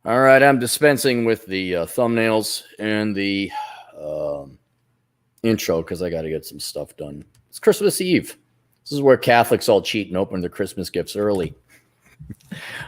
All right, I'm dispensing with the thumbnails and the intro because I got to get some stuff done. It's Christmas Eve. This is where Catholics all cheat and open their Christmas gifts early.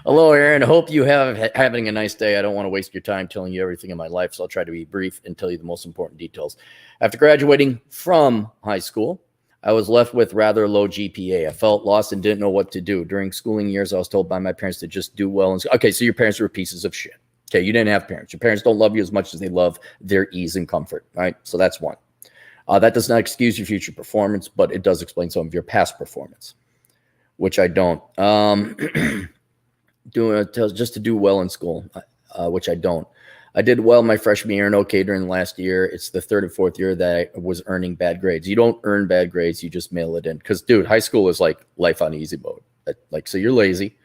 Hello, Aaron. Hope you having a nice day. I don't want to waste your time telling you everything in my life, so I'll try to be brief and tell you the most important details. After graduating from high school, I was left with rather low GPA. I felt lost and didn't know what to do. During schooling years, I was told by my parents to just do well. Okay, so your parents were pieces of shit. Okay, you didn't have parents. Your parents don't love you as much as they love their ease and comfort, right? So that's one. That does not excuse your future performance, but it does explain some of your past performance, which I don't. Just to do well in school, which I don't. I did well my freshman year and okay during the last year. It's the third and fourth year that I was earning bad grades. You don't earn bad grades. You just mail it in. Because, dude, high school is like life on easy mode. So you're lazy.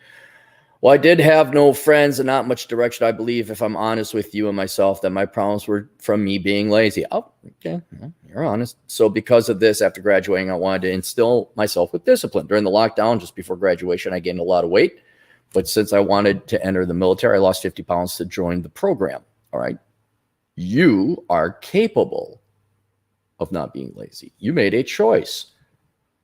Well, I did have no friends and not much direction. I believe, if I'm honest with you and myself, that my problems were from me being lazy. Oh, okay. Well, you're honest. So because of this, after graduating, I wanted to instill myself with discipline. During the lockdown, just before graduation, I gained a lot of weight. But since I wanted to enter the military, I lost 50 pounds to join the program. All right. You are capable of not being lazy. You made a choice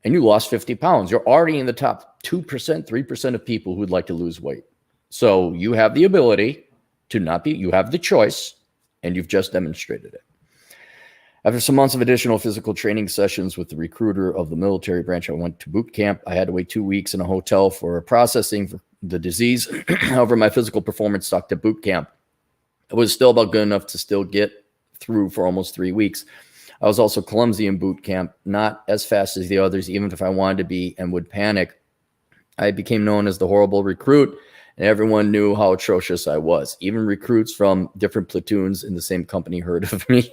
and you lost 50 pounds. You're already in the top 2%, 3% of people who would like to lose weight. So you have the ability to not be, you have the choice, and you've just demonstrated it. After some months of additional physical training sessions with the recruiter of the military branch, I went to boot camp. I had to wait 2 weeks in a hotel for processing for the disease. However, my physical performance stuck at boot camp. It was still about good enough to still get through for almost 3 weeks. I was also clumsy in boot camp, not as fast as the others, even if I wanted to be, and would panic. I became known as the horrible recruit, and everyone knew how atrocious I was. Even recruits from different platoons in the same company heard of me.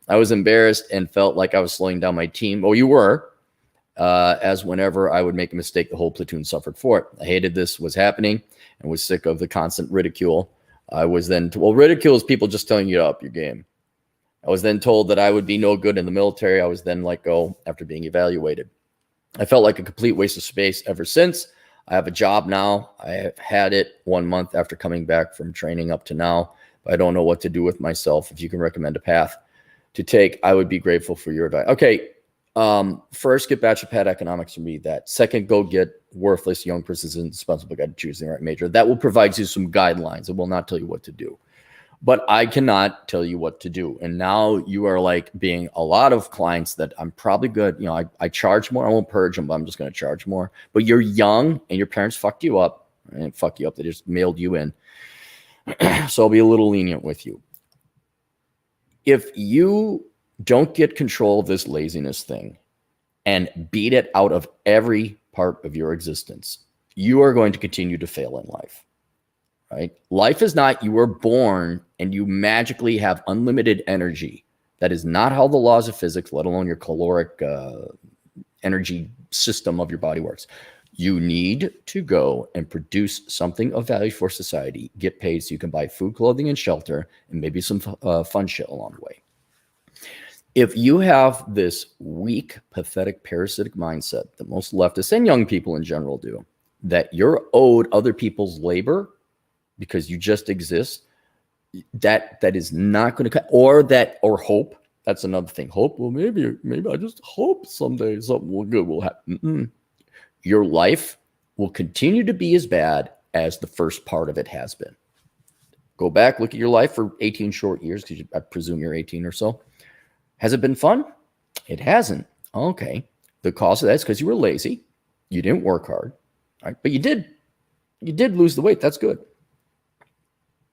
I was embarrassed and felt like I was slowing down my team. Oh, you were. As whenever I would make a mistake, the whole platoon suffered for it. I hated this was happening and was sick of the constant ridicule. I was then, ridicule is people just telling you to up your game. I was then told that I would be no good in the military. I was then let go after being evaluated. I felt like a complete waste of space ever since. I have a job now. I have had it 1 month after coming back from training up to now, but I don't know what to do with myself. If you can recommend a path to take, I would be grateful for your advice. Okay. First, get bachelor pad economics and read that. Second, go get Worthless Young Person's Indispensable Guide to Choosing the Right Major. That will provide you some guidelines. It will not tell you what to do, but I cannot tell you what to do. And now you are like being a lot of clients that I'm probably good. You know, I charge more. I won't purge them, but I'm just going to charge more. But you're young and your parents fucked you up and fuck you up. They just mailed you in. So I'll be a little lenient with you. If you don't get control of this laziness thing and beat it out of every part of your existence, you are going to continue to fail in life, right? Life is not you were born and you magically have unlimited energy. That is not how the laws of physics, let alone your caloric energy system of your body works. You need to go and produce something of value for society, get paid so you can buy food, clothing, and shelter, and maybe some fun shit along the way. If you have this weak, pathetic, parasitic mindset that most leftists and young people in general do, that you're owed other people's labor because you just exist, that is not going to, or hope. That's another thing. Hope. Well, maybe I just hope someday something good will happen. Your life will continue to be as bad as the first part of it has been. Go back, look at your life for 18 short years, because I presume you're 18 or so. Has it been fun? It hasn't. Okay. The cause of that is because you were lazy. You didn't work hard. Right? But you did lose the weight. That's good.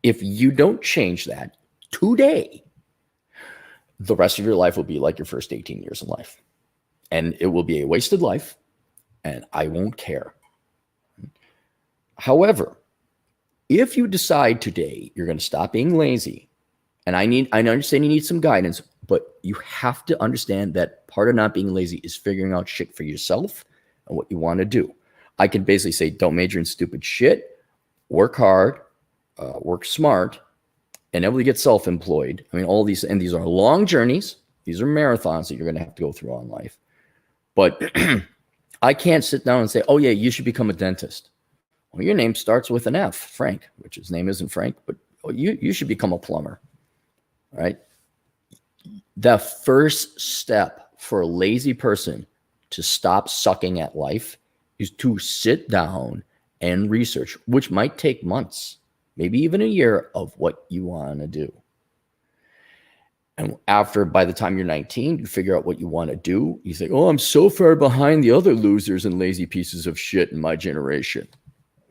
If you don't change that today, the rest of your life will be like your first 18 years in life. And it will be a wasted life. And I won't care. However, if you decide today you're going to stop being lazy, and I understand you need some guidance, but you have to understand that part of not being lazy is figuring out shit for yourself and what you want to do. I can basically say, don't major in stupid shit, work hard, work smart, and able to get self-employed. I mean, all these, and these are long journeys. These are marathons that you're going to have to go through on life. But I can't sit down and say, oh yeah, you should become a dentist. Well, your name starts with an F, Frank, which his name isn't Frank, but you should become a plumber, right? The first step for a lazy person to stop sucking at life is to sit down and research, which might take months, maybe even a year, of what you want to do. And by the time you're 19, you figure out what you want to do. You think, oh, I'm so far behind the other losers and lazy pieces of shit in my generation.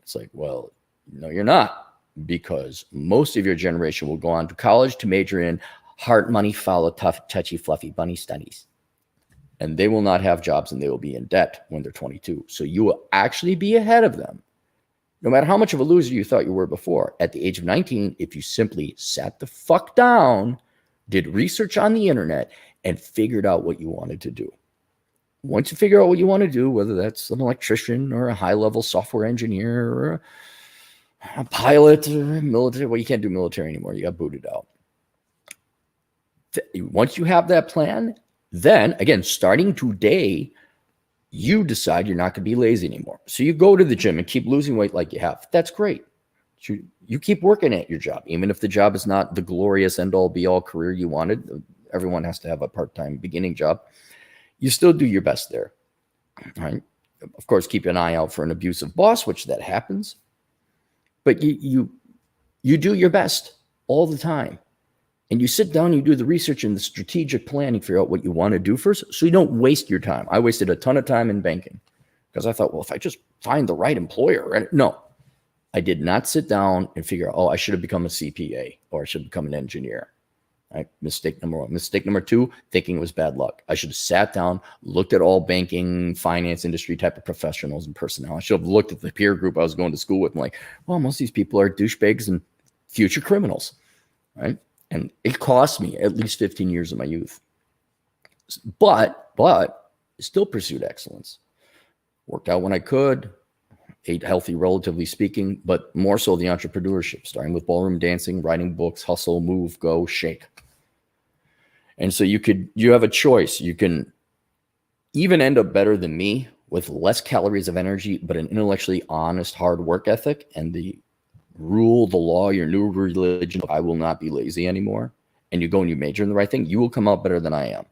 It's like, well, no, you're not, because most of your generation will go on to college to major in heart, money, follow, tough, touchy, fluffy, bunny studies. And they will not have jobs, and they will be in debt when they're 22. So you will actually be ahead of them. No matter how much of a loser you thought you were before, at the age of 19, if you simply sat the fuck down, did research on the internet, and figured out what you wanted to do. Once you figure out what you want to do, whether that's an electrician or a high-level software engineer or a pilot or a military, well, you can't do military anymore. You got booted out. Once you have that plan, then, again, starting today, you decide you're not going to be lazy anymore. So you go to the gym and keep losing weight like you have. That's great. You keep working at your job, even if the job is not the glorious end-all, be-all career you wanted. Everyone has to have a part-time beginning job. You still do your best there, right? Of course, keep an eye out for an abusive boss, which that happens. But you do your best all the time. And you sit down, you do the research and the strategic planning, figure out what you want to do first, so you don't waste your time. I wasted a ton of time in banking because I thought, well, if I just find the right employer, right? No, I did not sit down and figure out, oh, I should have become a CPA or I should become an engineer. Right? Mistake number one. Mistake number two, thinking it was bad luck. I should have sat down, looked at all banking, finance industry type of professionals and personnel. I should have looked at the peer group I was going to school with and like, well, most of these people are douchebags and future criminals, right? And it cost me at least 15 years of my youth. But still pursued excellence. Worked out when I could, ate healthy, relatively speaking, but more so the entrepreneurship, starting with ballroom dancing, writing books, hustle, move, go, shake. And so you have a choice. You can even end up better than me with less calories of energy, but an intellectually honest, hard work ethic, and the rule, the law, your new religion, I will not be lazy anymore, and you go and you major in the right thing, you will come out better than I am.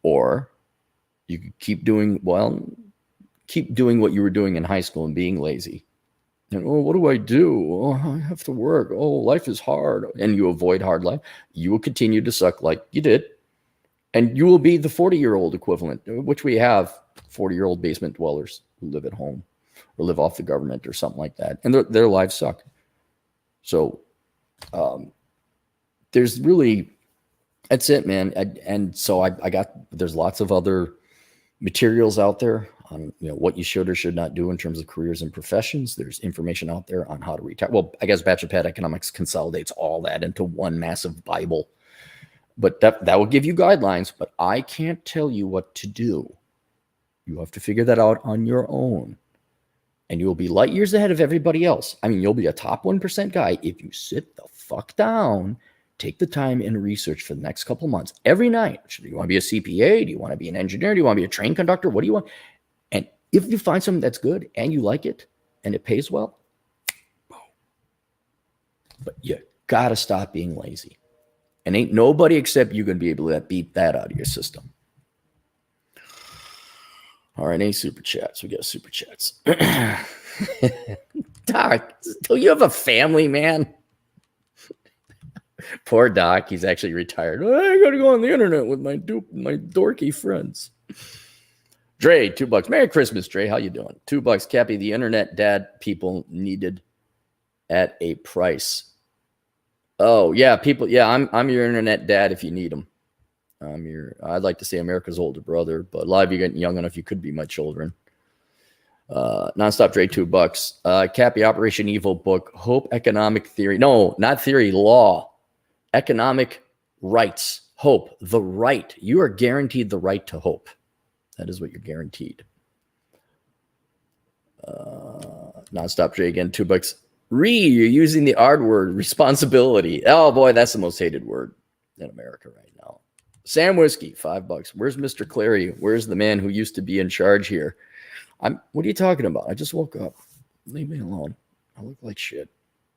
Or you could keep doing what you were doing in high school and being lazy. And, oh, what do I do? Oh, I have to work. Oh, life is hard. And you avoid hard life. You will continue to suck like you did. And you will be the 40-year-old equivalent, which we have 40-year-old basement dwellers who live at home or live off the government or something like that. And their lives suck. So there's really, that's it, man. And so there's lots of other materials out there on what you should or should not do in terms of careers and professions. There's information out there on how to retire. Well, I guess Bachelor Pad Economics consolidates all that into one massive Bible. But that will give you guidelines, but I can't tell you what to do. You have to figure that out on your own. And you'll be light years ahead of everybody else. I mean, you'll be a top 1% guy if you sit the fuck down, take the time and research for the next couple months every night. Do you want to be a CPA? Do you want to be an engineer? Do you want to be a train conductor? What do you want? And if you find something that's good and you like it and it pays well, but you got to stop being lazy. And ain't nobody except you going to be able to beat that out of your system. All right, any super chats? We got super chats. Doc, do you have a family, man? Poor Doc, he's actually retired. Oh, I got to go on the internet with my dorky friends. Dre, $2. Merry Christmas, Dre. How you doing? $2. Cappy, the internet dad people needed at a price. Oh, yeah, people. Yeah, I'm your internet dad if you need them. I'd like to say America's older brother, but a lot of you getting young enough, you could be my children. Nonstop Dre, $2. Cappy, Operation Evil book, Hope Economic Theory. No, not theory, law. Economic rights. Hope, the right. You are guaranteed the right to hope. That is what you're guaranteed. Nonstop Dre again, $2. You're using the R word, responsibility. Oh boy, that's the most hated word in America right now. Sam Whiskey, $5. Where's Mr. Clary? Where's the man who used to be in charge here? What are you talking about? I just woke up. Leave me alone. I look like shit.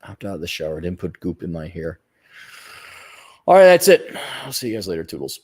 Hopped out of the shower. Didn't put goop in my hair. All right, that's it. I'll see you guys later, Toodles.